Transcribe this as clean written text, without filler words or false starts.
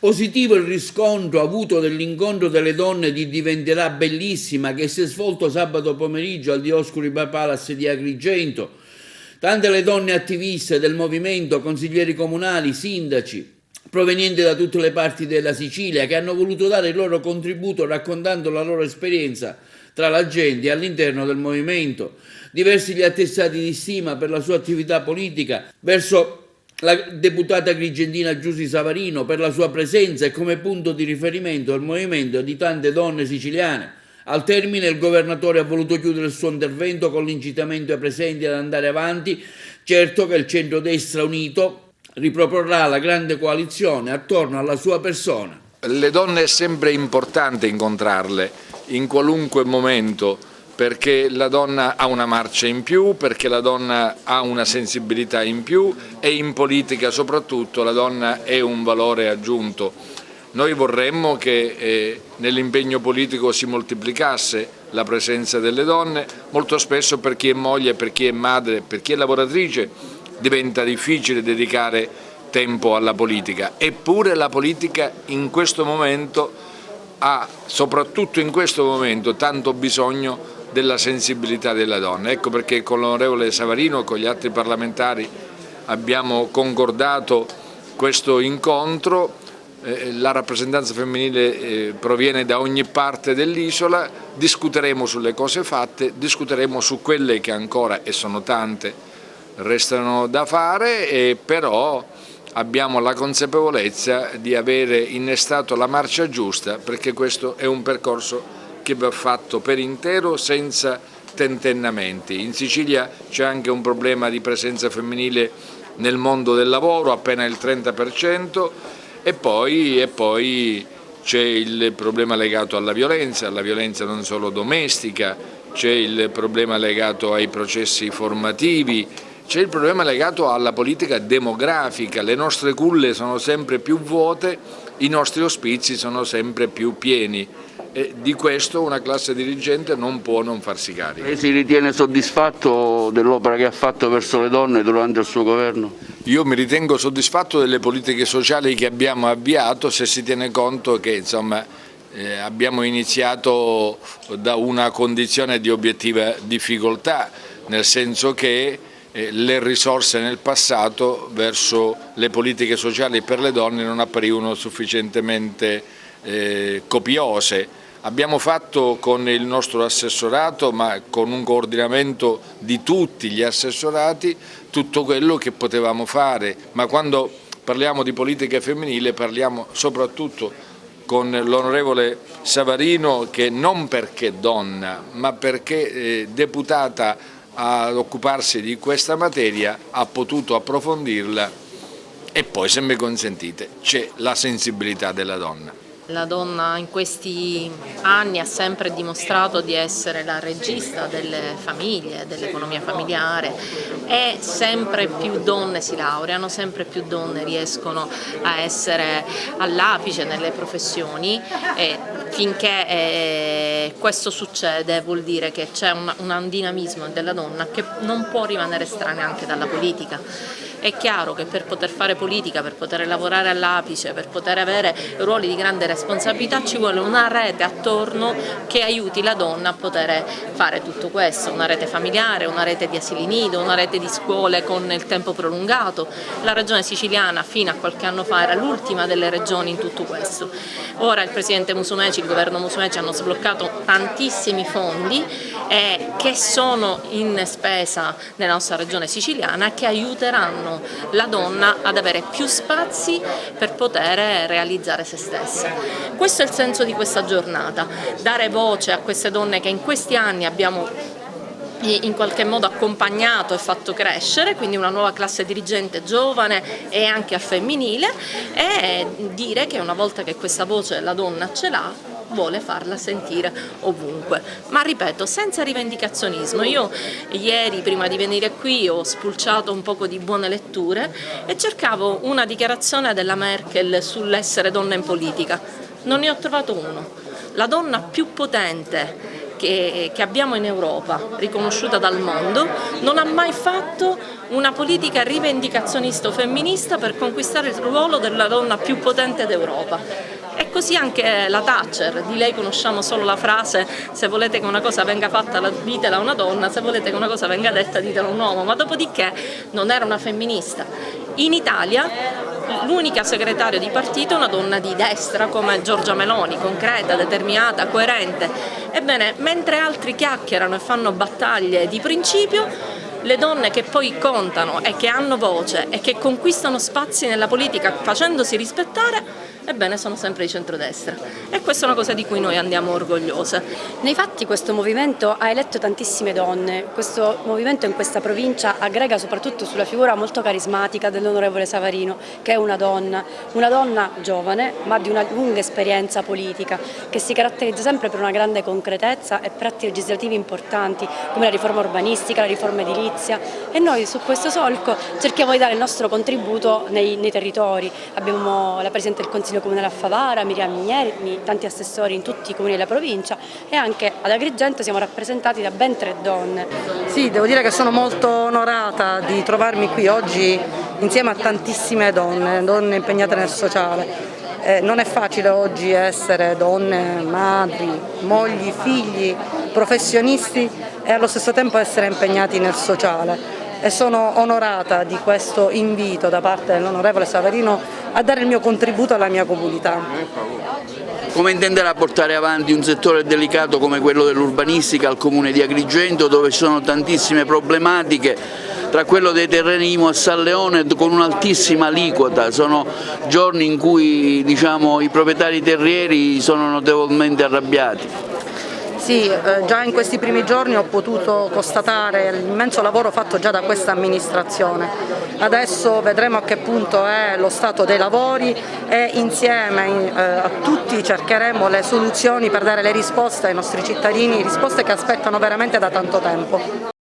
Positivo il riscontro avuto dell'incontro delle donne di Diventerà Bellissima che si è svolto sabato pomeriggio al Dioscuri Palace di Agrigento. Tante le donne attiviste del movimento, consiglieri comunali, sindaci, provenienti da tutte le parti della Sicilia, che hanno voluto dare il loro contributo raccontando la loro esperienza tra la gente e all'interno del movimento. Diversi gli attestati di stima per la sua attività politica verso la deputata agrigentina Giusy Savarino per la sua presenza e come punto di riferimento al movimento di tante donne siciliane. Al termine il governatore ha voluto chiudere il suo intervento con l'incitamento ai presenti ad andare avanti, certo che il centrodestra unito riproporrà la grande coalizione attorno alla sua persona. Le donne è sempre importante incontrarle in qualunque momento, perché la donna ha una marcia in più, perché la donna ha una sensibilità in più e in politica soprattutto la donna è un valore aggiunto. Noi vorremmo che nell'impegno politico si moltiplicasse la presenza delle donne, molto spesso per chi è moglie, per chi è madre, per chi è lavoratrice diventa difficile dedicare tempo alla politica, eppure la politica in questo momento ha, soprattutto in questo momento, tanto bisogno della sensibilità della donna. Ecco perché con l'onorevole Savarino e con gli altri parlamentari abbiamo concordato questo incontro. La rappresentanza femminile proviene da ogni parte dell'isola, discuteremo sulle cose fatte, discuteremo su quelle che ancora, e sono tante, restano da fare, però abbiamo la consapevolezza di avere innestato la marcia giusta, perché questo è un percorso che va fatto per intero senza tentennamenti. In Sicilia c'è anche un problema di presenza femminile nel mondo del lavoro, appena il 30%, e poi c'è il problema legato alla violenza non solo domestica, c'è il problema legato ai processi formativi, c'è il problema legato alla politica demografica. Le nostre culle sono sempre più vuote, i nostri ospizi sono sempre più pieni. E di questo una classe dirigente non può non farsi carico. Lei si ritiene soddisfatto dell'opera che ha fatto verso le donne durante il suo governo? Io mi ritengo soddisfatto delle politiche sociali che abbiamo avviato, se si tiene conto che abbiamo iniziato da una condizione di obiettiva difficoltà, nel senso che le risorse nel passato verso le politiche sociali per le donne non apparivano sufficientemente copiose. Abbiamo fatto con il nostro assessorato, ma con un coordinamento di tutti gli assessorati, tutto quello che potevamo fare, ma quando parliamo di politica femminile parliamo soprattutto con l'onorevole Savarino, che non perché donna, ma perché deputata ad occuparsi di questa materia ha potuto approfondirla, e poi, se mi consentite, c'è la sensibilità della donna. La donna in questi anni ha sempre dimostrato di essere la regista delle famiglie, dell'economia familiare, e sempre più donne si laureano, sempre più donne riescono a essere all'apice nelle professioni, e finché questo succede vuol dire che c'è un dinamismo della donna che non può rimanere estranea anche dalla politica. È chiaro che per poter fare politica, per poter lavorare all'apice, per poter avere ruoli di grande responsabilità ci vuole una rete attorno che aiuti la donna a poter fare tutto questo, una rete familiare, una rete di asili nido, una rete di scuole con il tempo prolungato. La regione siciliana fino a qualche anno fa era l'ultima delle regioni in tutto questo. Ora il presidente Musumeci, il governo Musumeci hanno sbloccato tantissimi fondi che sono in spesa nella nostra regione siciliana e che aiuteranno la donna ad avere più spazi per poter realizzare se stessa. Questo è il senso di questa giornata, dare voce a queste donne che in questi anni abbiamo in qualche modo accompagnato e fatto crescere, quindi una nuova classe dirigente giovane e anche femminile, e dire che una volta che questa voce la donna ce l'ha, vuole farla sentire ovunque, ma ripeto, senza rivendicazionismo. Io ieri prima di venire qui ho spulciato un poco di buone letture e cercavo una dichiarazione della Merkel sull'essere donna in politica, non ne ho trovato uno. La donna più potente che abbiamo in Europa, riconosciuta dal mondo, non ha mai fatto una politica rivendicazionista o femminista per conquistare il ruolo della donna più potente d'Europa. E così anche la Thatcher, di lei conosciamo solo la frase: se volete che una cosa venga fatta ditela a una donna, se volete che una cosa venga detta ditela a un uomo, ma dopodiché non era una femminista. In Italia l'unica segretaria di partito è una donna di destra come Giorgia Meloni, concreta, determinata, coerente. Ebbene, mentre altri chiacchierano e fanno battaglie di principio, le donne che poi contano e che hanno voce e che conquistano spazi nella politica facendosi rispettare, ebbene sono sempre di centrodestra, e questa è una cosa di cui noi andiamo orgogliose. Nei fatti questo movimento ha eletto tantissime donne, questo movimento in questa provincia aggrega soprattutto sulla figura molto carismatica dell'onorevole Savarino, che è una donna giovane ma di una lunga esperienza politica, che si caratterizza sempre per una grande concretezza e per atti legislativi importanti come la riforma urbanistica, la riforma edilizia, e noi su questo solco cerchiamo di dare il nostro contributo nei territori. Abbiamo la Presidente del Consiglio Comunale a Favara, Miriam Mignerni, tanti assessori in tutti i comuni della provincia, e anche ad Agrigento siamo rappresentati da ben 3 donne. Sì, devo dire che sono molto onorata di trovarmi qui oggi insieme a tantissime donne impegnate nel sociale. Non è facile oggi essere donne, madri, mogli, figli, professionisti e allo stesso tempo essere impegnati nel sociale. E sono onorata di questo invito da parte dell'onorevole Savarino a dare il mio contributo alla mia comunità. Come intenderà portare avanti un settore delicato come quello dell'urbanistica al comune di Agrigento, dove ci sono tantissime problematiche, tra quello dei terreni IMU a San Leone con un'altissima aliquota? Sono giorni in cui, diciamo, i proprietari terrieri sono notevolmente arrabbiati. Sì, già in questi primi giorni ho potuto constatare l'immenso lavoro fatto già da questa amministrazione. Adesso vedremo a che punto è lo stato dei lavori e insieme a tutti cercheremo le soluzioni per dare le risposte ai nostri cittadini, risposte che aspettano veramente da tanto tempo.